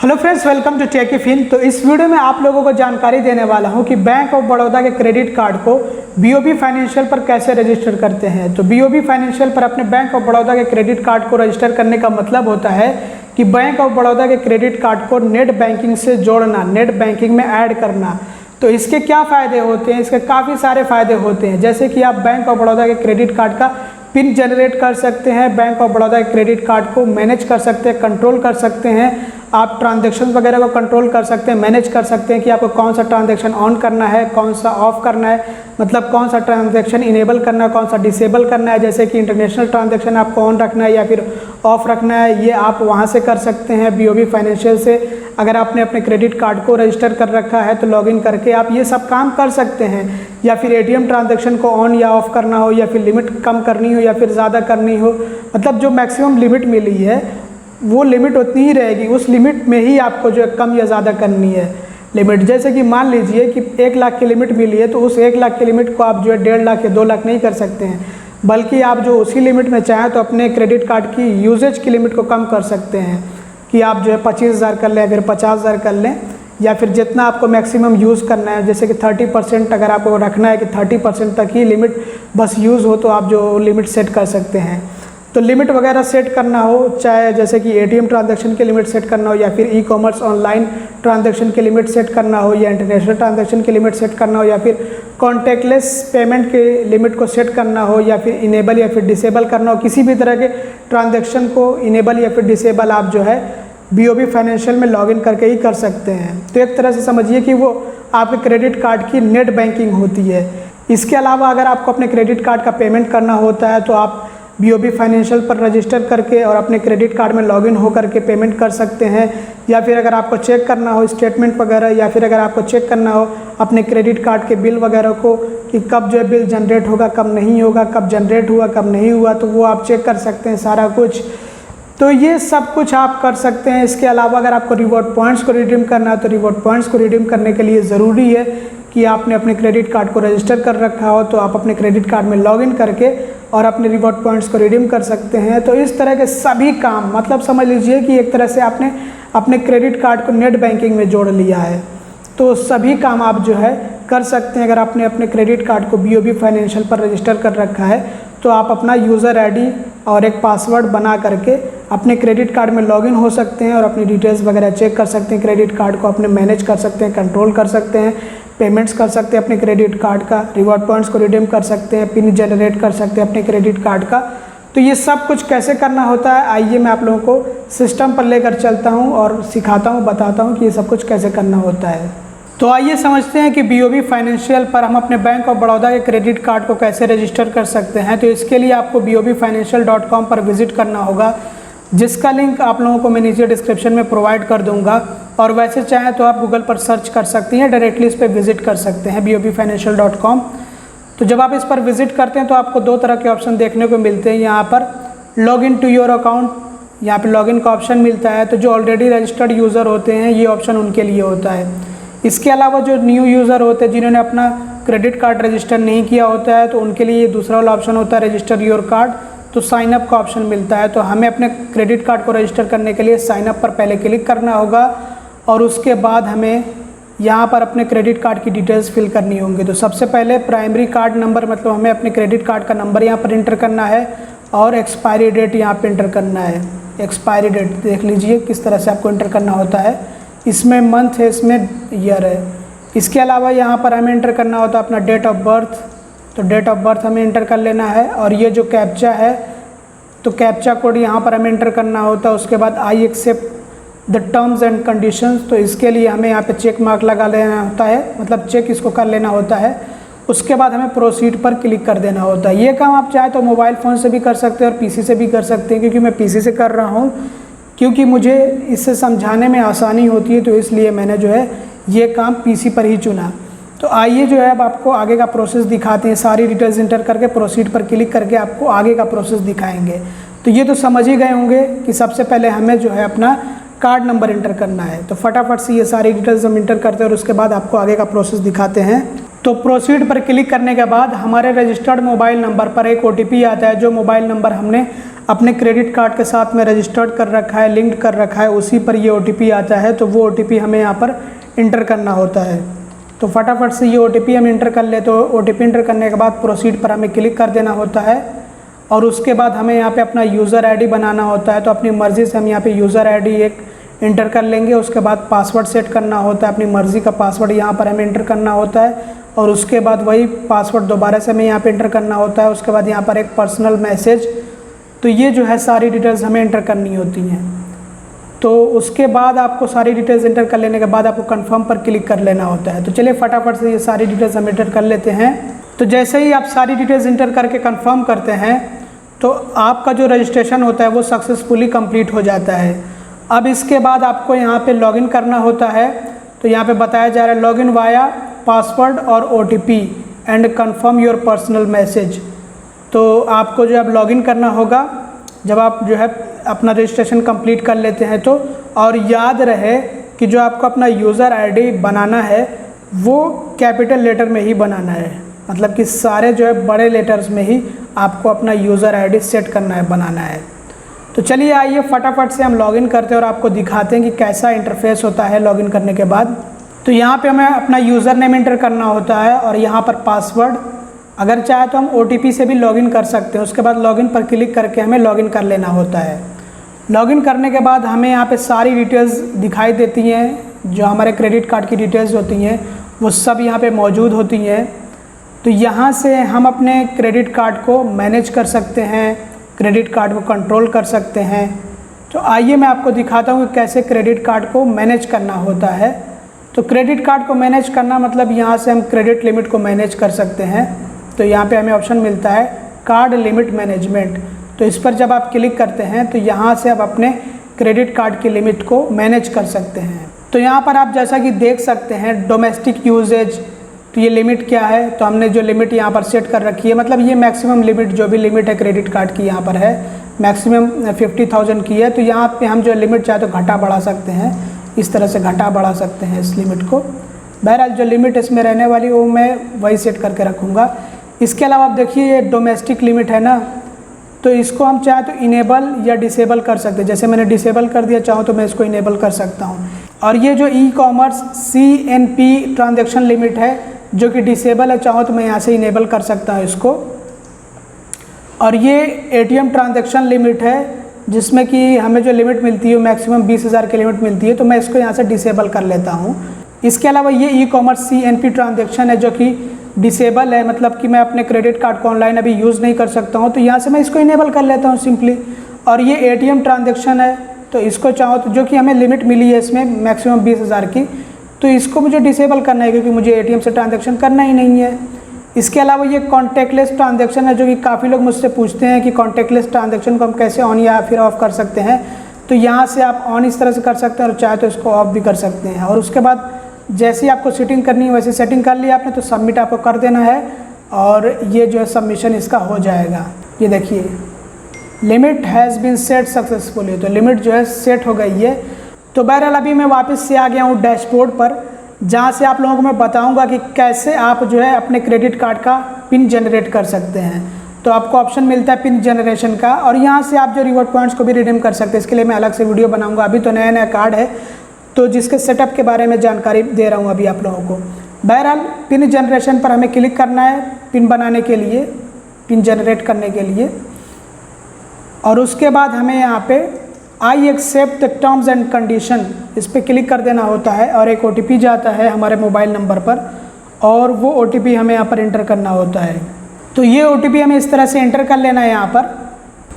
Hello friends, welcome to टेकिफिन। तो इस वीडियो में आप लोगों को जानकारी देने वाला हूं कि बैंक ऑफ बड़ौदा के क्रेडिट कार्ड को बीओबी फाइनेंशियल पर कैसे रजिस्टर करते हैं। तो बीओबी फाइनेंशियल पर अपने बैंक ऑफ बड़ौदा के क्रेडिट कार्ड को रजिस्टर करने का मतलब होता है कि बैंक ऑफ बड़ौदा के क्रेडिट कार्ड को नेट बैंकिंग से जोड़ना, नेट बैंकिंग में ऐड करना। तो इसके क्या फ़ायदे होते हैं? इसके काफ़ी सारे फ़ायदे होते हैं, जैसे कि आप बैंक ऑफ बड़ौदा के क्रेडिट कार्ड का पिन जनरेट कर सकते हैं, बैंक ऑफ बड़ौदा के क्रेडिट कार्ड को मैनेज कर सकते हैं, कंट्रोल कर सकते हैं, आप ट्रांजैक्शन वगैरह को कंट्रोल कर सकते हैं, मैनेज कर सकते हैं कि आपको कौन सा ट्रांजैक्शन ऑन करना है, कौन सा ऑफ करना है, मतलब कौन सा ट्रांजैक्शन इनेबल करना है, कौन सा डिसेबल करना है, जैसे कि इंटरनेशनल ट्रांजैक्शन आपको ऑन रखना है या फिर ऑफ रखना है, ये आप वहाँ से कर सकते हैं बीओबी फाइनेंशियल से। अगर आपने अपने क्रेडिट कार्ड को रजिस्टर कर रखा है तो लॉगिन करके आप ये सब काम कर सकते हैं। या फिर एटीएम ट्रांजैक्शन को ऑन या ऑफ करना हो, या फिर लिमिट कम करनी हो या फिर ज़्यादा करनी हो, मतलब जो मैक्सिमम लिमिट मिली है वो लिमिट उतनी ही रहेगी, उस लिमिट में ही आपको जो है कम या ज़्यादा करनी है लिमिट। जैसे कि मान लीजिए कि 1 लाख की लिमिट मिली है तो उस 1 लाख की लिमिट को आप जो है 1.5 लाख या 2 लाख नहीं कर सकते हैं, बल्कि आप जो उसी लिमिट में चाहें तो अपने क्रेडिट कार्ड की यूजेज की लिमिट को कम कर सकते हैं कि आप जो है 25,000 कर लें, फिर 50,000 कर लें, या फिर जितना आपको मैक्सिमम यूज़ करना है, जैसे कि 30% अगर आपको रखना है कि 30% तक ही लिमिट बस यूज़ हो तो आप जो लिमिट सेट कर सकते हैं। तो लिमिट वगैरह सेट करना हो, चाहे जैसे कि एटीएम ट्रांजैक्शन की लिमिट सेट करना हो, या फिर ई-कॉमर्स ऑनलाइन ट्रांजैक्शन की लिमिट सेट करना हो, या इंटरनेशनल ट्रांजैक्शन की लिमिट सेट करना हो, या फिर कॉन्टैक्टलेस पेमेंट के लिमिट को सेट करना हो, या फिर इनेबल या फिर डिसेबल करना हो, किसी भी तरह के ट्रांजैक्शन को इनेबल या फिर डिसेबल आप जो है बीओबी फाइनेंशियल में लॉगिन करके ही कर सकते हैं। तो एक तरह से समझिए कि वो आपके क्रेडिट कार्ड की नेट बैंकिंग होती है। इसके अलावा अगर आपको अपने क्रेडिट कार्ड का पेमेंट करना होता है तो आप बीओबी फाइनेंशियल पर रजिस्टर करके और अपने क्रेडिट कार्ड में लॉगिन हो करके पेमेंट कर सकते हैं। या फिर अगर आपको चेक करना हो स्टेटमेंट वगैरह, या फिर अगर आपको चेक करना हो अपने क्रेडिट कार्ड के बिल वगैरह को कि कब जो है बिल जनरेट होगा, कब नहीं होगा, कब जनरेट हुआ, कब नहीं हुआ, तो वो आप चेक कर सकते हैं सारा कुछ। तो ये सब कुछ आप कर सकते हैं। इसके अलावा अगर आपको रिवॉर्ड पॉइंट्स को रिडीम करना है तो रिवॉर्ड पॉइंट्स को रिडीम करने के लिए ज़रूरी है कि आपने अपने क्रेडिट कार्ड को रजिस्टर कर रखा हो, तो आप अपने क्रेडिट कार्ड में लॉगिन करके और अपने रिवॉर्ड पॉइंट्स को रिडीम कर सकते हैं। तो इस तरह के सभी काम, मतलब समझ लीजिए कि एक तरह से आपने अपने क्रेडिट कार्ड को नेट बैंकिंग में जोड़ लिया है। तो सभी काम आप जो है कर सकते हैं। अगर आपने अपने क्रेडिट कार्ड को बीओबी फाइनेंशियल पर रजिस्टर कर रखा है तो आप अपना यूज़र आईडी और एक पासवर्ड बना करके अपने क्रेडिट कार्ड में लॉगिन हो सकते हैं और अपनी डिटेल्स वगैरह चेक कर सकते हैं। क्रेडिट कार्ड को अपने मैनेज कर सकते हैं, कंट्रोल कर सकते हैं, पेमेंट्स कर सकते हैं अपने क्रेडिट कार्ड का, रिवॉर्ड पॉइंट्स को रिडीम कर सकते हैं, पिन जनरेट कर सकते हैं अपने क्रेडिट कार्ड का। तो ये सब कुछ कैसे करना होता है, आइए मैं आप लोगों को सिस्टम पर लेकर चलता हूँ और सिखाता हूँ, बताता हूँ कि ये सब कुछ कैसे करना होता है। तो आइए समझते हैं कि बीओबी फाइनेंशियल पर हम अपने बैंक ऑफ बड़ौदा के क्रेडिट कार्ड को कैसे रजिस्टर कर सकते हैं। तो इसके लिए आपको bobfinancial.com पर विज़िट करना होगा, जिसका लिंक आप लोगों को मैं नीचे डिस्क्रिप्शन में प्रोवाइड कर दूंगा। और वैसे चाहें तो आप गूगल पर सर्च कर सकते हैं, डायरेक्टली इस पर विज़िट कर सकते हैं bobfinancial.com। तो जब आप इस पर विज़िट करते हैं तो आपको 2 तरह के ऑप्शन देखने को मिलते हैं। यहाँ पर log in to your account, यहाँ पर लॉगिन का ऑप्शन मिलता है। तो जो ऑलरेडी रजिस्टर्ड यूज़र होते हैं ये ऑप्शन उनके लिए होता है। इसके अलावा जो न्यू यूज़र होते हैं जिन्होंने अपना क्रेडिट कार्ड रजिस्टर नहीं किया होता है तो उनके लिए दूसरा वाला ऑप्शन होता है रजिस्टर योर कार्ड। तो साइन अप का ऑप्शन मिलता है। तो हमें अपने क्रेडिट कार्ड को रजिस्टर करने के लिए साइन अप पर पहले क्लिक करना होगा और उसके बाद हमें यहाँ पर अपने क्रेडिट कार्ड की डिटेल्स फिल करनी होंगी। तो सबसे पहले प्राइमरी कार्ड नंबर, मतलब हमें अपने क्रेडिट कार्ड का नंबर यहाँ पर इंटर करना है और एक्सपायरी डेट यहाँ पर इंटर करना है। एक्सपायरी डेट देख लीजिए किस तरह से आपको इंटर करना होता है, इसमें मंथ है, इसमें ईयर है। इसके अलावा यहाँ पर हमें इंटर करना होता है अपना डेट ऑफ बर्थ। तो डेट ऑफ बर्थ हमें इंटर कर लेना है। और ये जो कैप्चा है तो कैप्चा कोड यहाँ पर हमें इंटर करना होता है। उसके बाद I accept the terms and conditions, तो इसके लिए हमें यहाँ पे चेक मार्क लगा लेना होता है, मतलब चेक इसको कर लेना होता है। उसके बाद हमें प्रोसीड पर क्लिक कर देना होता है। ये काम आप चाहे तो मोबाइल फ़ोन से भी कर सकते हैं और पीसी से भी कर सकते हैं, क्योंकि मैं पीसी से कर रहा हूँ क्योंकि मुझे इससे समझाने में आसानी होती है, तो इसलिए मैंने जो है ये काम पीसी पर ही चुना। तो आइए जो है अब आपको आगे का प्रोसेस दिखाते हैं। सारी डिटेल्स इंटर करके प्रोसीड पर क्लिक करके आपको आगे का प्रोसेस दिखाएंगे। तो ये तो समझ ही गए होंगे कि सबसे पहले हमें जो है अपना कार्ड नंबर इंटर करना है। तो फटाफट से ये सारी डिटेल्स हम इंटर करते हैं और उसके बाद आपको आगे का प्रोसेस दिखाते हैं। तो प्रोसीड पर क्लिक करने के बाद हमारे रजिस्टर्ड मोबाइल नंबर पर एक OTP आता है, जो मोबाइल नंबर हमने अपने क्रेडिट कार्ड के साथ में रजिस्टर्ड कर रखा है, लिंक्ड कर रखा है, उसी पर ये OTP आता है। तो वो OTP हमें यहाँ पर इंटर करना होता है। तो फटाफट से ये OTP हम इंटर कर ले। तो OTP इंटर करने के बाद प्रोसीड पर हमें क्लिक कर देना होता है और उसके बाद हमें यहाँ पे अपना यूज़र ID बनाना होता है। तो अपनी मर्ज़ी से हम यहाँ पे यूज़र ID एक इंटर कर लेंगे। उसके बाद पासवर्ड सेट करना होता है, अपनी मर्ज़ी का पासवर्ड यहाँ पर हमें इंटर करना होता है और उसके बाद वही पासवर्ड दोबारा से हमें यहाँ पे इंटर करना होता है। उसके बाद यहाँ पर एक पर्सनल मैसेज, तो ये जो है सारी डिटेल्स हमें इंटर करनी होती हैं। तो उसके बाद आपको सारी डिटेल्स इंटर कर लेने के बाद आपको कंफर्म पर क्लिक कर लेना होता है। तो चलिए फटाफट से ये सारी डिटेल्स हम इंटर कर लेते हैं। तो जैसे ही आप सारी डिटेल्स इंटर करके कंफर्म करते हैं तो आपका जो रजिस्ट्रेशन होता है वो सक्सेसफुली कंप्लीट हो जाता है। अब इसके बाद आपको यहाँ पे लॉगिन करना होता है। तो यहाँ पे बताया जा रहा है लॉगिन वाया पासवर्ड और OTP and confirm your personal message. तो आपको जो है लॉगिन करना होगा जब आप जो है अपना रजिस्ट्रेशन कंप्लीट कर लेते हैं तो। और याद रहे कि जो आपको अपना यूज़र ID बनाना है वो कैपिटल लेटर में ही बनाना है, मतलब कि सारे जो है बड़े लेटर्स में ही आपको अपना यूज़र ID सेट करना है, बनाना है। तो चलिए आइए फटाफट से हम लॉगिन करते हैं और आपको दिखाते हैं कि कैसा इंटरफेस होता है लॉगिन करने के बाद। तो यहाँ पे हमें अपना यूज़र नेम इंटर करना होता है और यहाँ पर पासवर्ड, अगर चाहे तो हम OTP से भी लॉगिन कर सकते हैं। उसके बाद लॉगिन पर क्लिक करके हमें लॉगिन कर लेना होता है। लॉगिन करने के बाद हमें यहाँ पे सारी डिटेल्स दिखाई देती हैं, जो हमारे क्रेडिट कार्ड की डिटेल्स होती हैं वो सब यहाँ पे मौजूद होती हैं। तो यहाँ से हम अपने क्रेडिट कार्ड को मैनेज कर सकते हैं, क्रेडिट कार्ड को कंट्रोल कर सकते हैं। तो आइए मैं आपको दिखाता हूँ कि कैसे क्रेडिट कार्ड को मैनेज करना होता है। तो क्रेडिट कार्ड को मैनेज करना मतलब यहाँ से हम क्रेडिट लिमिट को मैनेज कर सकते हैं। तो यहाँ पे हमें ऑप्शन मिलता है कार्ड लिमिट मैनेजमेंट। तो इस पर जब आप क्लिक करते हैं तो यहाँ से आप अपने क्रेडिट कार्ड की लिमिट को मैनेज कर सकते हैं। तो यहाँ पर आप जैसा कि देख सकते हैं डोमेस्टिक यूजेज, तो ये लिमिट क्या है, तो हमने जो लिमिट यहाँ पर सेट कर रखी है, मतलब ये मैक्सिमम लिमिट जो भी लिमिट है क्रेडिट कार्ड की यहाँ पर है मैक्सिमम 50,000 की है। तो यहाँ पे हम जो लिमिट चाहे तो घटा बढ़ा सकते हैं, इस तरह से घटा बढ़ा सकते हैं इस लिमिट को। बहरहाल जो लिमिट इसमें रहने वाली वो मैं वही सेट करके रखूँगा। इसके अलावा आप देखिए ये डोमेस्टिक लिमिट है ना, तो इसको हम चाहे तो इनेबल या डिसेबल कर सकते हैं। जैसे मैंने डिसेबल कर दिया, चाहूँ तो मैं इसको इनेबल कर सकता हूँ। और ये जो ई-कॉमर्स CNP ट्रांजैक्शन लिमिट है जो कि डिसेबल है, चाहूँ तो मैं यहाँ से इनेबल कर सकता हूँ इसको। और ये ATM ट्रांजैक्शन लिमिट है जिसमें कि हमें जो लिमिट मिलती है मैक्सिमम 20,000 की लिमिट मिलती है, तो मैं इसको यहाँ से डिसेबल कर लेता हूँ। इसके अलावा ये ई-कॉमर्स CNP ट्रांजैक्शन है जो कि डिसेबल है, मतलब कि मैं अपने क्रेडिट कार्ड को ऑनलाइन अभी यूज़ नहीं कर सकता हूँ, तो यहाँ से मैं इसको इनेबल कर लेता हूँ सिंपली। और ये ATM ट्रांजैक्शन है, तो इसको चाहो तो जो कि हमें लिमिट मिली है इसमें मैक्सिमम 20,000 की, तो इसको मुझे डिसेबल करना है क्योंकि मुझे ATM से ट्रांजैक्शन करना ही नहीं है। इसके अलावा ये कॉन्टैक्टलेस ट्रांजैक्शन है जो कि काफ़ी लोग मुझसे पूछते हैं कि कॉन्टैक्टलेस ट्रांजैक्शन को हम कैसे ऑन या फिर ऑफ़ कर सकते हैं। तो यहाँ से आप ऑन इस तरह से कर सकते हैं और चाहे तो इसको ऑफ भी कर सकते हैं। और उसके बाद जैसे ही आपको सेटिंग करनी है वैसे सेटिंग कर लिया आपने, तो सबमिट आपको कर देना है और ये जो है सबमिशन इसका हो जाएगा। ये देखिए limit has been set successfully, तो लिमिट जो है सेट हो गई है। तो बहरहाल अभी मैं वापस से आ गया हूँ डैशबोर्ड पर, जहाँ से आप लोगों को मैं बताऊँगा कि कैसे आप जो है अपने क्रेडिट कार्ड का पिन जनरेट कर सकते हैं। तो आपको ऑप्शन मिलता है पिन जनरेशन का, और यहाँ से आप जो रिवॉर्ड पॉइंट्स को भी रिडीम कर सकते हैं। इसके लिए मैं अलग से वीडियो बनाऊँगा, अभी तो नया नया कार्ड है तो जिसके सेटअप के बारे में जानकारी दे रहा हूँ अभी आप लोगों को। बहरहाल पिन जनरेशन पर हमें क्लिक करना है पिन बनाने के लिए, पिन जनरेट करने के लिए। और उसके बाद हमें यहाँ पे I accept the terms and condition इस पर क्लिक कर देना होता है और एक OTP जाता है हमारे मोबाइल नंबर पर और वो OTP हमें यहाँ पर इंटर करना होता है। तो ये OTP हमें इस तरह से इंटर कर लेना है यहाँ पर।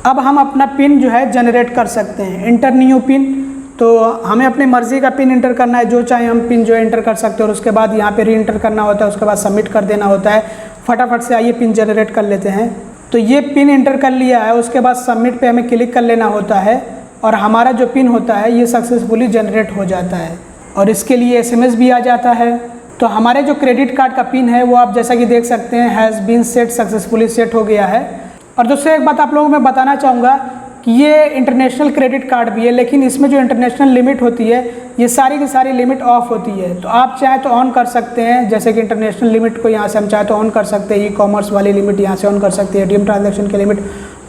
अब हम अपना पिन जो है जनरेट कर सकते हैं, इंटर न्यू पिन। तो हमें अपनी मर्ज़ी का पिन इंटर करना है, जो चाहे हम पिन जो है इंटर कर सकते हैं और उसके बाद यहाँ पे री इंटर करना होता है, उसके बाद सबमिट कर देना होता है। फटाफट से आइए पिन जनरेट कर लेते हैं। तो ये पिन इंटर कर लिया है, उसके बाद सबमिट पे हमें क्लिक कर लेना होता है और हमारा जो पिन होता है ये सक्सेसफुली जनरेट हो जाता है और इसके लिए SMS भी आ जाता है। तो हमारे जो क्रेडिट कार्ड का पिन है वो आप जैसा कि देख सकते हैं has been set successfully set हो गया है। और दोस्तों एक बात आप लोगों को मैं बताना चाहूँगा कि ये इंटरनेशनल क्रेडिट कार्ड भी है, लेकिन इसमें जो इंटरनेशनल लिमिट होती है ये सारी की सारी लिमिट ऑफ होती है। तो आप चाहे तो ऑन कर सकते हैं, जैसे कि इंटरनेशनल लिमिट को यहाँ से हम चाहे तो ऑन कर सकते हैं, ई-कॉमर्स वाली लिमिट यहाँ से ऑन कर सकते हैं, ATM ट्रांजैक्शन की लिमिट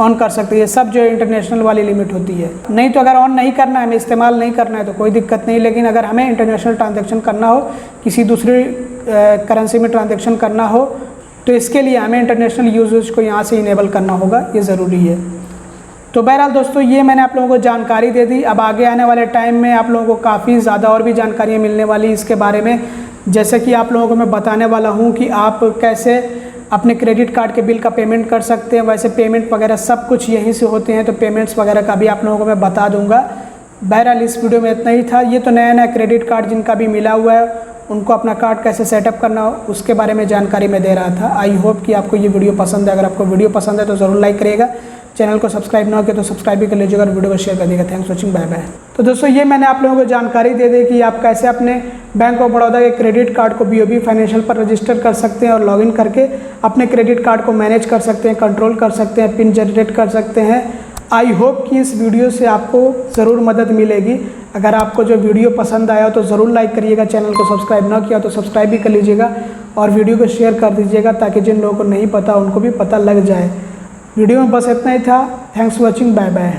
ऑन कर सकते हैं। ये सब जो इंटरनेशनल वाली लिमिट होती है। नहीं तो अगर ऑन नहीं करना है, हमें इस्तेमाल नहीं करना है तो कोई दिक्कत नहीं, लेकिन अगर हमें इंटरनेशनल ट्रांजैक्शन करना हो, किसी दूसरी करेंसी में ट्रांजैक्शन करना हो, तो इसके लिए हमें इंटरनेशनल यूजेज को यहाँ से इनेबल करना होगा, ये ज़रूरी है। तो बहरहाल दोस्तों, ये मैंने आप लोगों को जानकारी दे दी। अब आगे आने वाले टाइम में आप लोगों को काफ़ी ज़्यादा और भी जानकारियाँ मिलने वाली इसके बारे में, जैसे कि आप लोगों को मैं बताने वाला हूँ कि आप कैसे अपने क्रेडिट कार्ड के बिल का पेमेंट कर सकते हैं। वैसे पेमेंट वगैरह सब कुछ यहीं से होते हैं, तो पेमेंट्स वगैरह का भी आप लोगों को मैं बता दूंगा। बहरहाल इस वीडियो में इतना ही था। ये तो नया नया क्रेडिट कार्ड जिनका भी मिला हुआ है, उनको अपना कार्ड कैसे सेटअप करना हो उसके बारे में जानकारी मैं दे रहा था। आई होप कि आपको ये वीडियो पसंद है। अगर आपको वीडियो पसंद है तो ज़रूर लाइक करिएगा। चैनल को सब्सक्राइब ना हो तो सब्सक्राइब भी कर लीजिएगा और वीडियो को शेयर कर दीजिएगा। Thanks watching, bye bye. तो दोस्तों, ये मैंने आप लोगों को जानकारी दे दी कि आप कैसे अपने बैंक ऑफ बड़ौदा के क्रेडिट कार्ड को BOB फाइनेंशियल पर रजिस्टर कर सकते हैं और लॉगिन करके अपने क्रेडिट कार्ड को मैनेज कर सकते हैं, कंट्रोल कर सकते हैं, पिन जनरेट कर सकते हैं। आई होप कि इस वीडियो से आपको ज़रूर मदद मिलेगी। अगर आपको जो वीडियो पसंद आया तो ज़रूर लाइक करिएगा। चैनल को सब्सक्राइब ना किया तो सब्सक्राइब भी कर लीजिएगा और वीडियो को शेयर कर दीजिएगा, ताकि जिन लोगों को नहीं पता उनको भी पता लग जाए। वीडियो में बस इतना ही था। Thanks for watching, bye bye.